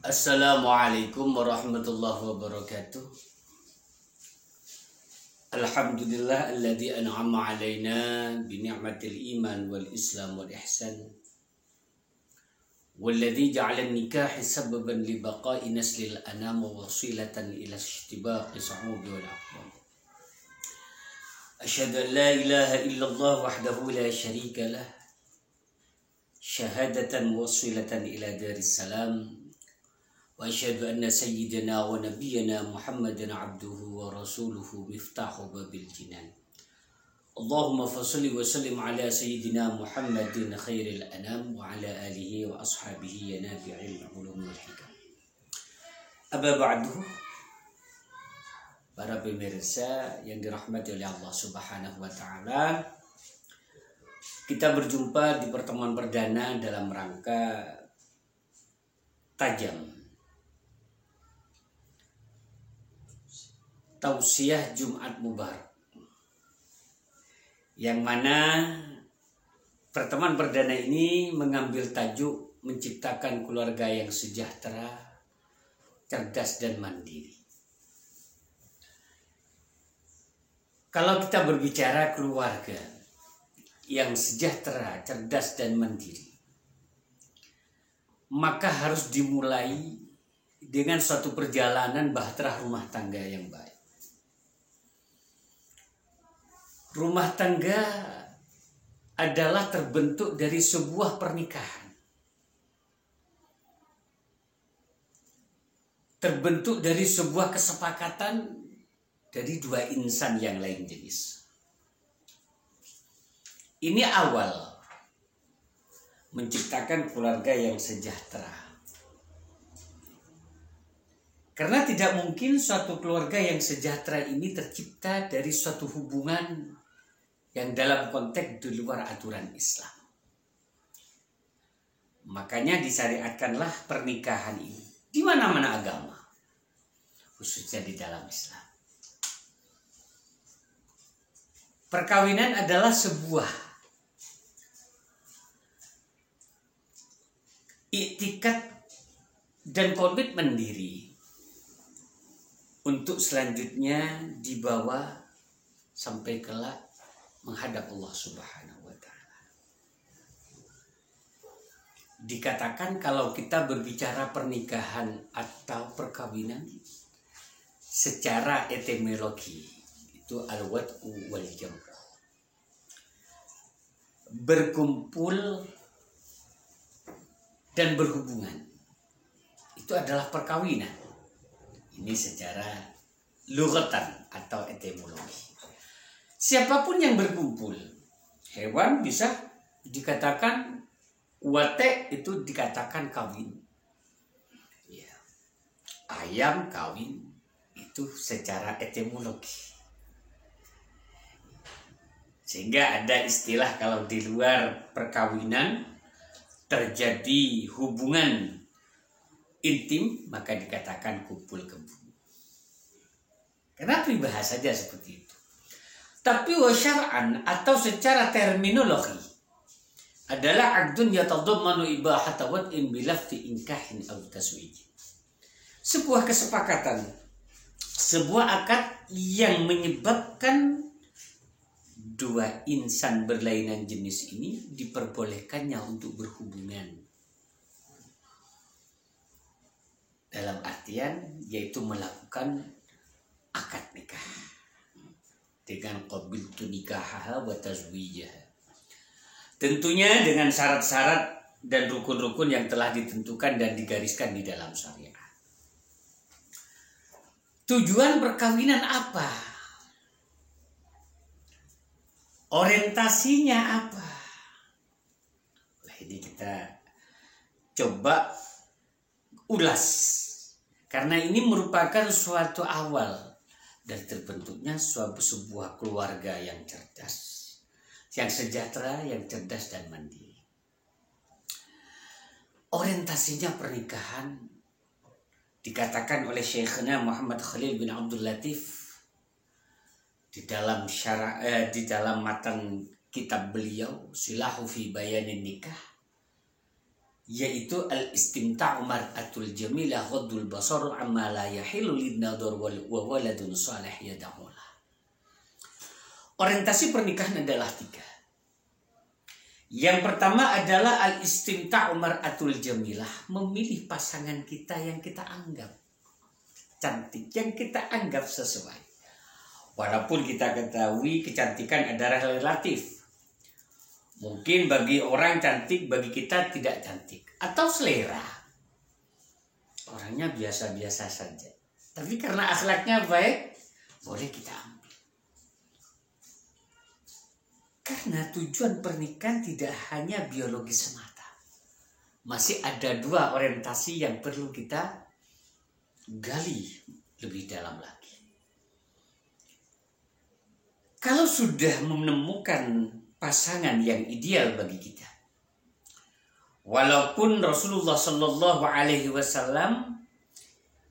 Assalamualaikum warahmatullahi wabarakatuh. Alhamdulillah alladzi an'ama alaina bi ni'matil iman wal islam wal ihsan. Walladzi ja'ala an-nikaha sababan li baqa'i naslil anam wa wasilatan ila ishtibaqi sa'udi wal aqwam. Asyhadu an la ilaha illallah wahdahu la syarika lah. Syahadatan wasilatan ila daris salam. Wa asyhadu anna sayyidina wa nabiyyana Muhammadan abduhu wa rasuluhu miftahu babil jinan. Allahumma fassalli wa sallim ala sayyidina Muhammadin khairil anam wa ala alihi wa ashabihi ya nabi'il ulum wal hikam. Aba ba'du, para pemirsa yang dirahmati oleh Allah Subhanahu wa taala, kita berjumpa di pertemuan perdana dalam rangka tajam Tausiah Jumat Mubarak, yang mana pertemuan perdana ini mengambil tajuk menciptakan keluarga yang sejahtera, cerdas dan mandiri. Kalau kita berbicara keluarga yang sejahtera, cerdas dan mandiri, maka harus dimulai dengan suatu perjalanan bahtera rumah tangga yang baik. Rumah tangga adalah terbentuk dari sebuah pernikahan. Terbentuk dari sebuah kesepakatan dari dua insan yang lain jenis. Ini awal menciptakan keluarga yang sejahtera. Karena tidak mungkin suatu keluarga yang sejahtera ini tercipta dari suatu hubungan yang dalam konteks di luar aturan Islam. Makanya disyariatkanlah pernikahan ini di mana-mana agama, khususnya di dalam Islam. Perkawinan adalah sebuah iktikad dan komitmen diri untuk selanjutnya dibawa sampai kelak menghadap Allah Subhanahu wa taala. Dikatakan kalau kita berbicara pernikahan atau perkawinan secara etimologi itu al-wad'u wal jam'. Berkumpul dan berhubungan itu adalah perkawinan. Ini secara lughatan atau etimologi. Siapapun yang berkumpul, hewan bisa dikatakan wate, itu dikatakan kawin. Ya. Ayam kawin, itu secara etimologi. Sehingga ada istilah kalau di luar perkawinan terjadi hubungan intim, maka dikatakan kumpul kebo. Kenapa dibahas saja seperti itu? Tapi wasyar'an atau secara terminologi adalah aqdun yatadammanu ibahata wad'in bilafti inkahin aw taswij. Sebuah kesepakatan, sebuah akad yang menyebabkan dua insan berlainan jenis ini diperbolehkannya untuk berhubungan. Dalam artian yaitu melakukan akad nikah dengan qabiltu nikahaha wa tazwijaha. Tentunya dengan syarat-syarat dan rukun-rukun yang telah ditentukan dan digariskan di dalam syariat. Tujuan perkawinan apa? Orientasinya apa? Nah, ini kita coba ulas. Karena ini merupakan suatu awal dari terbentuknya sebuah keluarga yang cerdas, yang sejahtera, yang cerdas dan mandiri. Orientasinya pernikahan dikatakan oleh Syekhna Muhammad Khalil bin Abdul Latif di dalam matan kitab beliau Silahu fi Bayanin Nikah, yaitu al-istimta'u mar'atul jamilah ghaddul basar amma la yahilu lin-nadhar wa waladun salih yad'ulah. Orientasi pernikahan adalah 3. Yang pertama adalah al-istimta'u mar'atul jamilah, memilih pasangan kita yang kita anggap cantik, yang kita anggap sesuai. Walaupun kita ketahui kecantikan adalah relatif. Mungkin bagi orang cantik, bagi kita tidak cantik. Atau selera. Orangnya biasa-biasa saja. Tapi karena akhlaknya baik, boleh kita ambil. Karena tujuan pernikahan tidak hanya biologi semata. Masih ada 2 orientasi yang perlu kita gali lebih dalam lagi. Kalau sudah menemukan pasangan yang ideal bagi kita, walaupun Rasulullah Shallallahu Alaihi Wasallam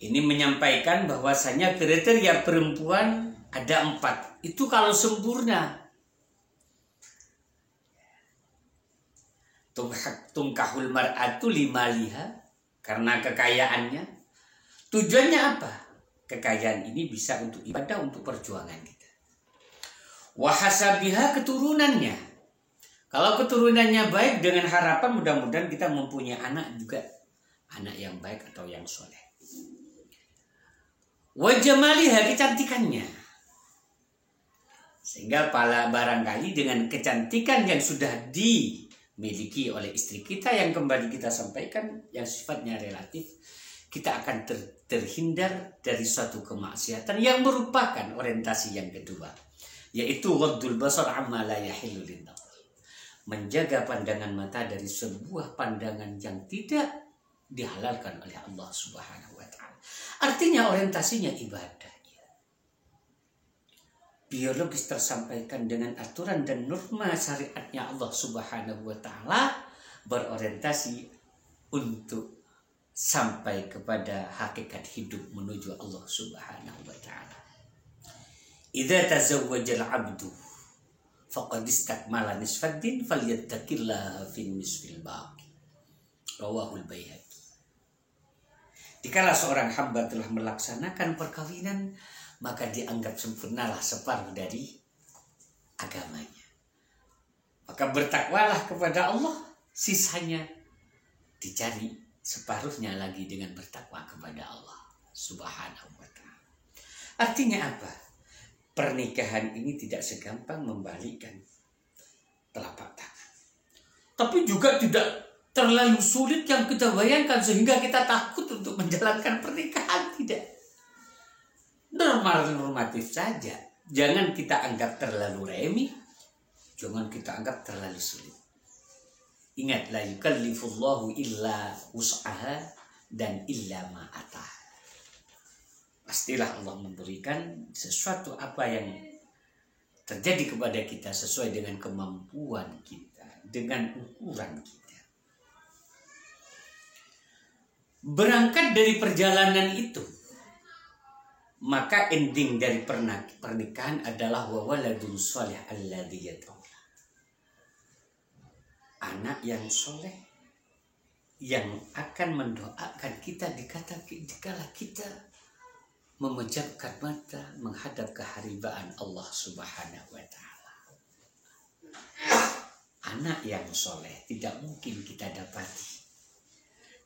ini menyampaikan bahwasanya kriteria perempuan ada 4, itu kalau sempurna. Tungkahul mar'atu limaliha, karena kekayaannya. Tujuannya apa? Kekayaan ini bisa untuk ibadah, untuk perjuangan kita. Wahasabiha, keturunannya. Kalau keturunannya baik, dengan harapan mudah-mudahan kita mempunyai anak juga, anak yang baik atau yang soleh. Wajamaliha, kecantikannya. Sehingga barangkali dengan kecantikan yang sudah dimiliki oleh istri kita, yang kembali kita sampaikan, yang sifatnya relatif, kita akan terhindar dari suatu kemaksiatan yang merupakan orientasi yang kedua, yaitu ghaddul basar amma la yahillu lin-nadhar, menjaga pandangan mata dari sebuah pandangan yang tidak dihalalkan oleh Allah Subhanahu wa taala. Artinya orientasinya ibadah. Biologis tersampaikan dengan aturan dan norma syariatnya Allah Subhanahu wa taala, berorientasi untuk sampai kepada hakikat hidup menuju Allah Subhanahu wa taala. Idza tazawwaja al-'abdu faqad istakmala nisfad din falyattaqillaha fi nisfil baqi. Rawahul Baihaqi. Dikala seorang hamba telah melaksanakan perkawinan, maka dianggap sempurnalah separuh dari agamanya. Maka bertakwalah kepada Allah, sisanya dicari separuhnya lagi dengan bertakwa kepada Allah Subhanahu wa taala. Artinya apa? Pernikahan ini tidak segampang membalikkan telapak tangan. Tapi juga tidak terlalu sulit yang kita bayangkan sehingga kita takut untuk menjalankan pernikahan. Tidak. Normal-normatif saja. Jangan kita anggap terlalu remeh. Jangan kita anggap terlalu sulit. Ingat, la yukallifullahu illa wus'aha dan illa ma'atah. Pastilah Allah memberikan sesuatu apa yang terjadi kepada kita sesuai dengan kemampuan kita, dengan ukuran kita. Berangkat dari perjalanan itu, maka ending dari pernikahan adalah wa waladun sholih alladzi yad'u. Anak yang soleh yang akan mendoakan kita dikala kita memejamkan mata menghadap keharibaan Allah Subhanahu wa taala. Anak yang soleh tidak mungkin kita dapati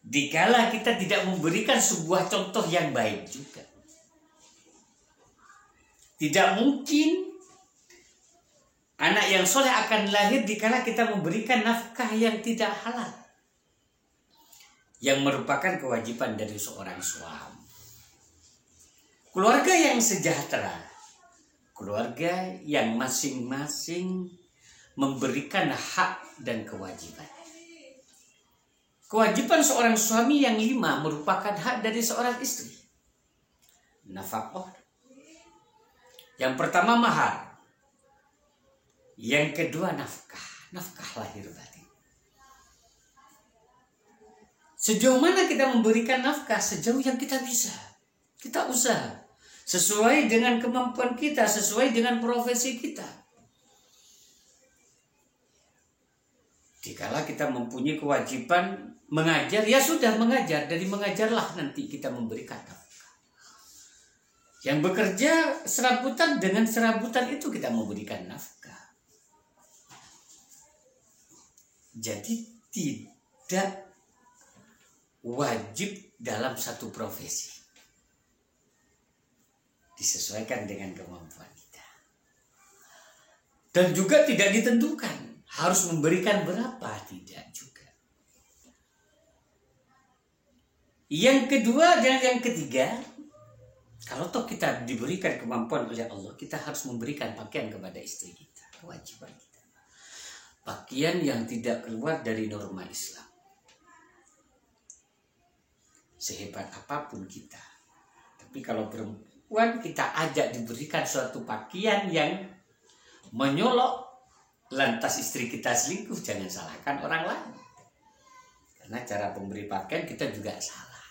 dikala kita tidak memberikan sebuah contoh yang baik juga. Tidak mungkin anak yang soleh akan lahir dikala kita memberikan nafkah yang tidak halal, yang merupakan kewajiban dari seorang suami. Keluarga yang sejahtera, keluarga yang masing-masing memberikan hak dan kewajiban. Kewajiban seorang suami yang 5 merupakan hak dari seorang istri. Nafkah. Yang pertama mahar. Yang kedua nafkah lahir batin. Sejauh mana kita memberikan nafkah? Sejauh yang kita bisa. Kita usaha. Sesuai dengan kemampuan kita, sesuai dengan profesi kita. Dikala kita mempunyai kewajiban mengajar, ya sudah mengajar. Dari mengajarlah nanti kita memberikan nafkah. Yang bekerja serabutan, dengan serabutan itu kita memberikan nafkah. Jadi tidak wajib dalam satu profesi. Disesuaikan dengan kemampuan kita. Dan juga tidak ditentukan harus memberikan berapa, tidak juga. Yang kedua dan yang ketiga, kalau toh kita diberikan kemampuan oleh Allah, kita harus memberikan pakaian kepada istri kita, kewajiban kita. Pakaian yang tidak keluar dari norma Islam. Sehebat apapun kita. Tapi kalau perempuan kita ajak diberikan suatu pakaian yang menyolok, lantas istri kita selingkuh, jangan salahkan orang lain. Karena cara pemberi pakaian kita juga salah.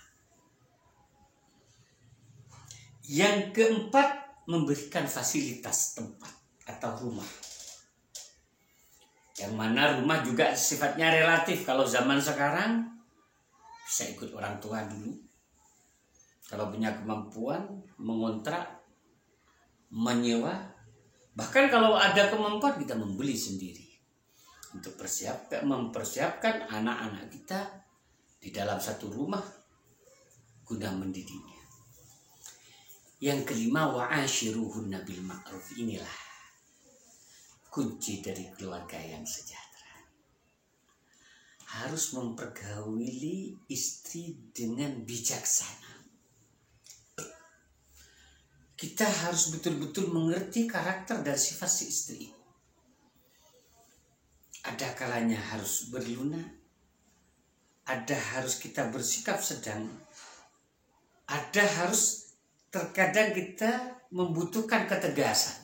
Yang keempat, memberikan fasilitas tempat atau rumah. Yang mana rumah juga sifatnya relatif. Kalau zaman sekarang bisa ikut orang tua dulu. Kalau punya kemampuan mengontrak, menyewa, bahkan kalau ada kemampuan kita membeli sendiri untuk mempersiapkan anak-anak kita di dalam satu rumah guna mendidiknya. Yang kelima, wa'ashiruhunna bil ma'ruf. Inilah kunci dari keluarga yang sejahtera. Harus mempergauli istri dengan bijaksana. Kita harus betul-betul mengerti karakter dan sifat si istri. Ada kalanya harus berlunak, ada harus kita bersikap sedang, ada harus terkadang kita membutuhkan ketegasan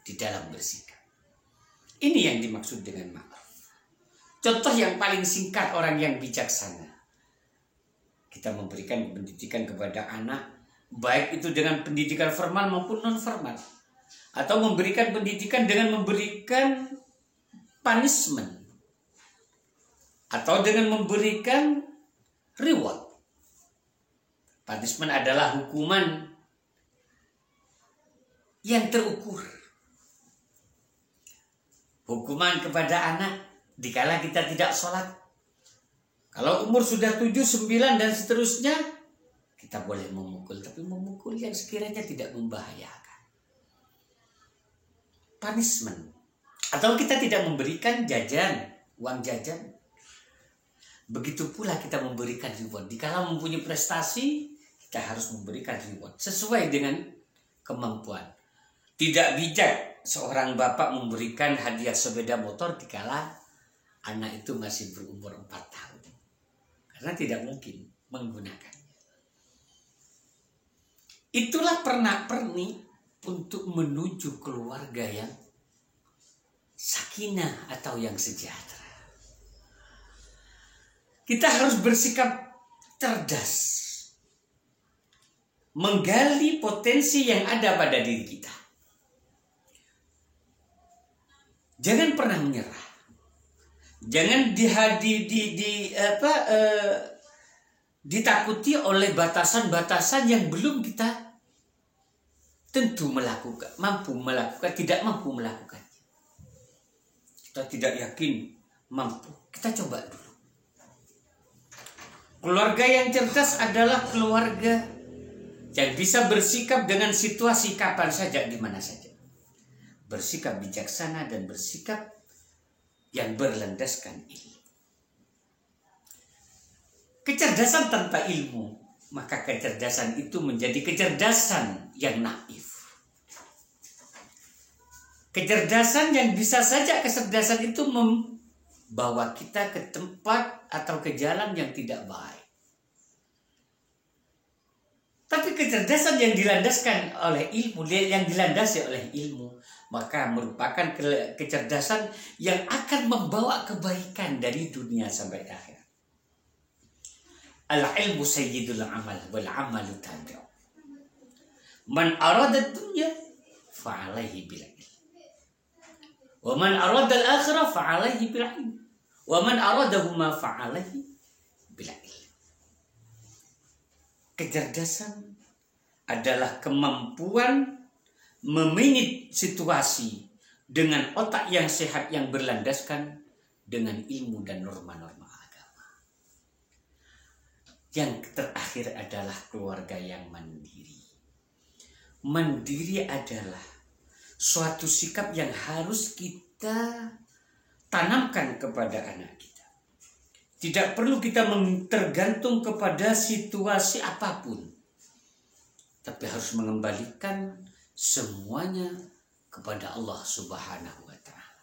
di dalam bersikap. Ini yang dimaksud dengan ma'ruf. Contoh yang paling singkat orang yang bijaksana. Kita memberikan pendidikan kepada anak, baik itu dengan pendidikan formal maupun non formal, atau memberikan pendidikan dengan memberikan punishment, atau dengan memberikan reward. Punishment adalah hukuman yang terukur. Hukuman kepada anak dikala kita tidak sholat. Kalau umur sudah 7, 9 dan seterusnya, kita boleh memukul, tapi memukul yang sekiranya tidak membahayakan. Punishment. Atau kita tidak memberikan jajan, uang jajan. Begitu pula kita memberikan reward. Dikala mempunyai prestasi, kita harus memberikan reward sesuai dengan kemampuan. Tidak bijak seorang bapak memberikan hadiah sepeda motor dikala anak itu masih berumur 4 tahun. Karena tidak mungkin menggunakannya. Itulah pernak-pernik untuk menuju keluarga yang sakinah atau yang sejahtera. Kita harus bersikap cerdas, menggali potensi yang ada pada diri kita. Jangan pernah menyerah. Jangan ditakuti oleh batasan-batasan yang belum kita tentu mampu melakukan, tidak mampu melakukan. Kita tidak yakin mampu. Kita coba dulu. Keluarga yang cerdas adalah keluarga yang bisa bersikap dengan situasi kapan saja, di mana saja. Bersikap bijaksana dan bersikap yang berlandaskan ilmu. Kecerdasan tanpa ilmu, maka kecerdasan itu menjadi kecerdasan yang naif. Kecerdasan yang bisa saja kecerdasan itu membawa kita ke tempat atau ke jalan yang tidak baik. Tapi kecerdasan yang dilandaskan oleh ilmu, yang dilandasi oleh ilmu, maka merupakan kecerdasan yang akan membawa kebaikan dari dunia sampai akhir. Al-ilmu sayyidul amal wal amalu tabi'u. Man arada dunya fa'alaihi bil ilm. Wa man arada al-akhirah fa'alaihi bil ilm. Wa man aradahuma fa'alaihi Kecerdasan adalah kemampuan memanage situasi dengan otak yang sehat yang berlandaskan dengan ilmu dan norma-norma agama. Yang terakhir adalah keluarga yang mandiri. Mandiri adalah suatu sikap yang harus kita tanamkan kepada anak kita. Tidak perlu kita tergantung kepada situasi apapun, tapi harus mengembalikan semuanya kepada Allah Subhanahu wa Ta'ala.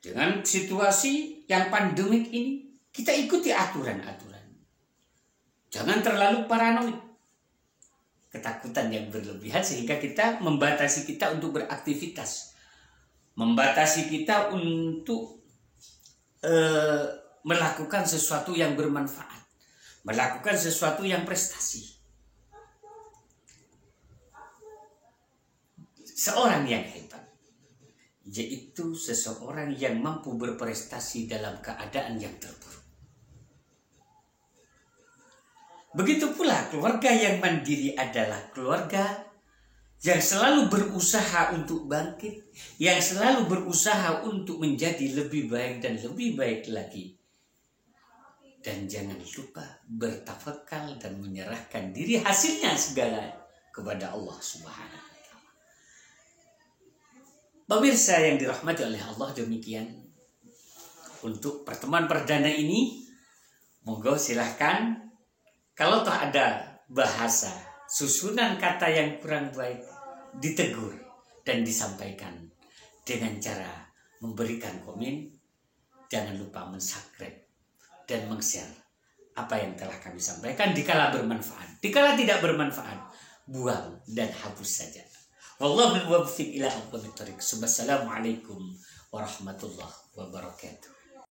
Dengan situasi yang pandemik ini, kita ikuti aturan-aturan. Jangan terlalu paranoid, ketakutan yang berlebihan sehingga kita membatasi kita untuk beraktivitas, membatasi kita untuk melakukan sesuatu yang bermanfaat, melakukan sesuatu yang prestasi. Seorang yang hebat yaitu seseorang yang mampu berprestasi dalam keadaan yang terburuk. Begitu pula keluarga yang mandiri adalah keluarga yang selalu berusaha untuk bangkit, yang selalu berusaha untuk menjadi lebih baik dan lebih baik lagi. Dan jangan lupa bertawakal dan menyerahkan diri hasilnya segala kepada Allah Subhanahu wa Ta'ala. Pemirsa yang dirahmati oleh Allah, demikian untuk pertemuan perdana ini. Monggo silahkan, kalau toh ada bahasa, susunan kata yang kurang baik, ditegur dan disampaikan dengan cara memberikan komen. Jangan lupa men-subscribe dan meng-share apa yang telah kami sampaikan. Dikala bermanfaat, dikala tidak bermanfaat, buang dan hapus saja. Wallahu muwaffiq ila aqwamit thoriq. Wassalamualaikum warahmatullahi wabarakatuh.